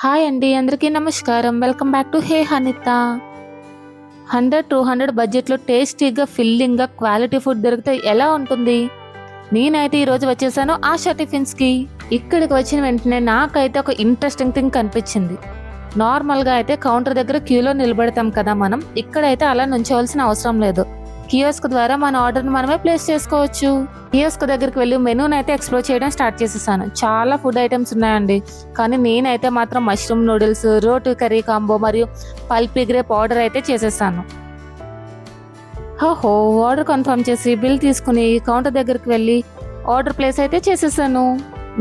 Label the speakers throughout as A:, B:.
A: Hi అండి, అందరికీ నమస్కారం. వెల్కమ్ బ్యాక్ టు హే హనిత. 100-200 బడ్జెట్లో టేస్టీగా, ఫిల్లింగ్గా, క్వాలిటీ ఫుడ్ దొరికితే ఎలా ఉంటుంది? నేనైతే ఈరోజు వచ్చేసాను ఆశా టిఫిన్స్కి. ఇక్కడికి వచ్చిన వెంటనే నాకైతే ఒక ఇంట్రెస్టింగ్ థింగ్ కనిపించింది. నార్మల్గా అయితే కౌంటర్ దగ్గర క్యూలో నిలబెడతాం కదా మనం. ఇక్కడైతే అలా నుంచోవలసిన అవసరం లేదు. కియోస్క్ ద్వారా మన ఆర్డర్ని మనమే ప్లేస్ చేసుకోవచ్చు. కియోస్క్ దగ్గరికి వెళ్ళి మెనూని అయితే ఎక్స్ప్లోర్ చేయడం స్టార్ట్ చేసేసాను. చాలా ఫుడ్ ఐటమ్స్ ఉన్నాయండి, కానీ నేనైతే మాత్రం మష్రూమ్ నూడిల్స్, రోటీ కర్రీ కాంబో మరియు పల్పీ గ్రేప్ ఆర్డర్ అయితే చేసేసాను. హోహో, ఆర్డర్ కన్ఫర్మ్ చేసి బిల్ తీసుకుని కౌంటర్ దగ్గరికి వెళ్ళి ఆర్డర్ ప్లేస్ అయితే చేసేసాను.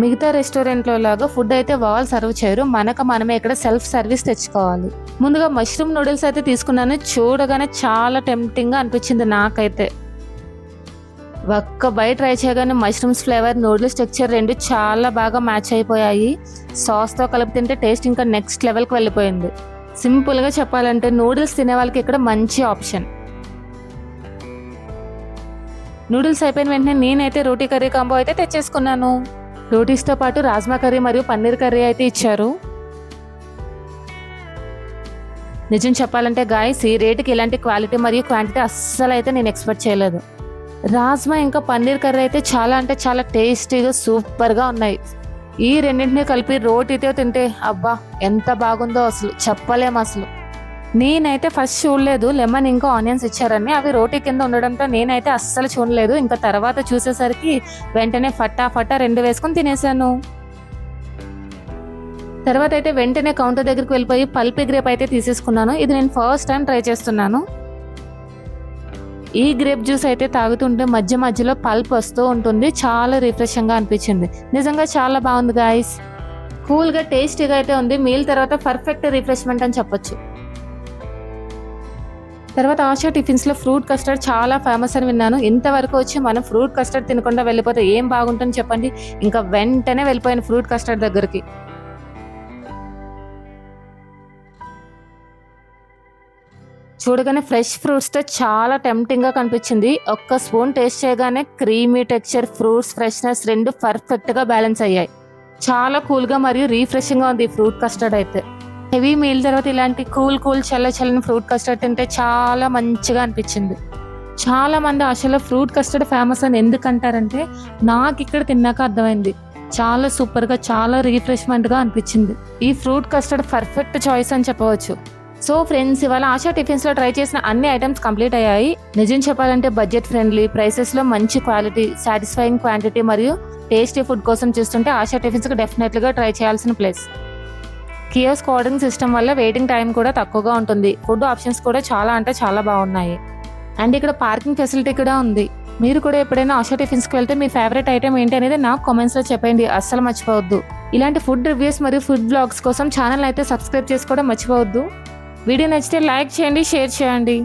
A: మిగతా రెస్టారెంట్లో లాగా ఫుడ్ అయితే వాళ్ళు సర్వ్ చేయరు, మనమే ఇక్కడ సెల్ఫ్ సర్వీస్ తెచ్చుకోవాలి. ముందుగా మష్రూమ్ నూడిల్స్ అయితే తీసుకున్నాను. చూడగానే చాలా టెంప్టింగ్గా అనిపించింది నాకైతే. ఒక్క బైట్ ట్రై చేయగానే మష్రూమ్స్ ఫ్లేవర్, నూడిల్స్ టెక్స్చర్ రెండు చాలా బాగా మ్యాచ్ అయిపోయాయి. సాస్తో కలిపి తింటే టేస్ట్ ఇంకా నెక్స్ట్ లెవెల్కి వెళ్ళిపోయింది. సింపుల్గా చెప్పాలంటే నూడిల్స్ తినే వాళ్ళకి ఇక్కడ మంచి ఆప్షన్. నూడిల్స్ అయిపోయిన వెంటనే నేనైతే రోటీ కర్రీ కాంబో అయితే తెచ్చేసుకున్నాను. రోటీస్తో పాటు రాజ్మా కర్రీ మరియు పన్నీర్ కర్రీ అయితే ఇచ్చారు. నిజం చెప్పాలంటే గాయస్, ఈ రేటుకి ఇలాంటి క్వాలిటీ మరియు క్వాంటిటీ అస్సలు అయితే నేను ఎక్స్పెక్ట్ చేయలేదు. రాజ్మా ఇంకా పన్నీర్ కర్రీ అయితే చాలా అంటే చాలా టేస్టీగా, సూపర్గా ఉన్నాయి. ఈ రెండింటినీ కలిపి రోటీతో తింటే అబ్బా ఎంత బాగుందో, అసలు చెప్పలేము అసలు. నేనైతే ఫస్ట్ చూడలేదు లెమన్ ఇంకా ఆనియన్స్ ఇచ్చారని. అవి రోటీ కింద ఉండడంతో నేనైతే అస్సలు చూడలేదు. ఇంకా తర్వాత చూసేసరికి వెంటనే ఫటాఫటా 2 వేసుకొని తినేసాను. తర్వాత అయితే వెంటనే కౌంటర్ దగ్గరికి వెళ్ళిపోయి పల్పీ గ్రేప్ అయితే తీసేసుకున్నాను. ఇది నేను ఫస్ట్ టైం ట్రై చేస్తున్నాను. ఈ గ్రేప్ జ్యూస్ అయితే తాగుతుంటే మధ్య మధ్యలో పల్ప్ వస్తూ ఉంటుంది. చాలా రిఫ్రెషింగ్గా అనిపించింది. నిజంగా చాలా బాగుంది గాయస్. కూల్గా, టేస్టీగా అయితే ఉంది. మీల్ తర్వాత పర్ఫెక్ట్ రిఫ్రెష్మెంట్ అని చెప్పొచ్చు. తర్వాత ఆశా టిఫిన్స్లో ఫ్రూట్ కస్టర్డ్ చాలా ఫేమస్ అని విన్నాను. ఇంతవరకు వచ్చి మనం ఫ్రూట్ కస్టర్డ్ తినకుండా వెళ్ళిపోతే ఏం బాగుంటుంది చెప్పండి. ఇంకా వెంటనే వెళ్ళిపోయాను ఫ్రూట్ కస్టర్డ్ దగ్గరికి. చూడగానే ఫ్రెష్ ఫ్రూట్స్తో చాలా టెంప్టింగ్గా కనిపించింది. ఒక్క స్పూన్ టేస్ట్ చేయగానే క్రీమీ టెక్స్చర్, ఫ్రూట్స్ ఫ్రెష్నెస్ రెండు పర్ఫెక్ట్గా బ్యాలెన్స్ అయ్యాయి. చాలా కూల్గా మరియు రీఫ్రెషింగ్గా ఉంది ఈ ఫ్రూట్ కస్టర్డ్ అయితే. హెవీ మీల్ తర్వాత ఇలాంటి కూల్ చల్లని ఫ్రూట్ కస్టర్డ్ తింటే చాలా మంచిగా అనిపించింది. చాలా మంది అసలు ఫ్రూట్ కస్టర్డ్ ఫేమస్ అని ఎందుకంటారంటే నాకు ఇక్కడ తిన్నాక అర్థమైంది. చాలా సూపర్గా, చాలా రీఫ్రెష్మెంట్గా అనిపించింది. ఈ ఫ్రూట్ కస్టర్డ్ పర్ఫెక్ట్ చాయిస్ అని చెప్పవచ్చు. సో ఫ్రెండ్స్, ఇవాళ ఆశా టిఫిన్స్లో ట్రై చేసిన అన్ని ఐటమ్స్ కంప్లీట్ అయ్యాయి. నిజం చెప్పాలంటే బడ్జెట్ ఫ్రెండ్లీ ప్రైసెస్లో మంచి క్వాలిటీ, సాటిస్ఫైయింగ్ క్వాంటిటీ మరియు టేస్టీ ఫుడ్ కోసం చూస్తుంటే ఆశా టిఫిన్స్కి డెఫినెట్లీగా ట్రై చేయాల్సిన ప్లేస్. కియోస్క్ ఆర్డరింగ్ సిస్టమ్ వల్ల వెయిటింగ్ టైం కూడా తక్కువగా ఉంటుంది. ఫుడ్ ఆప్షన్స్ కూడా చాలా అంటే చాలా బాగున్నాయి. అండ్ ఇక్కడ పార్కింగ్ ఫెసిలిటీ కూడా ఉంది. మీరు కూడా ఎప్పుడైనా ఆశా టిఫిన్స్కి వెళ్తే మీ ఫేవరెట్ ఐటమ్ ఏంటి అనేది నాకు కామెంట్స్లో చెప్పండి. అస్సలు మర్చిపోవద్దు. ఇలాంటి ఫుడ్ రివ్యూస్ మరియు ఫుడ్ బ్లాగ్స్ కోసం ఛానల్ అయితే సబ్స్క్రైబ్ చేసుకోవడం మర్చిపోవద్దు. వీడియో నచ్చితే లైక్ చేయండి, షేర్ చేయండి.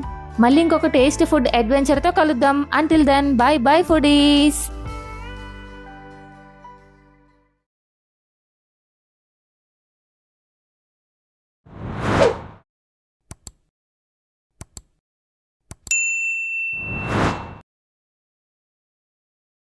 A: మళ్ళీ ఇంకొక టేస్టీ ఫుడ్ అడ్వెంచర్తో కలుద్దాం. Until then, bye bye foodies.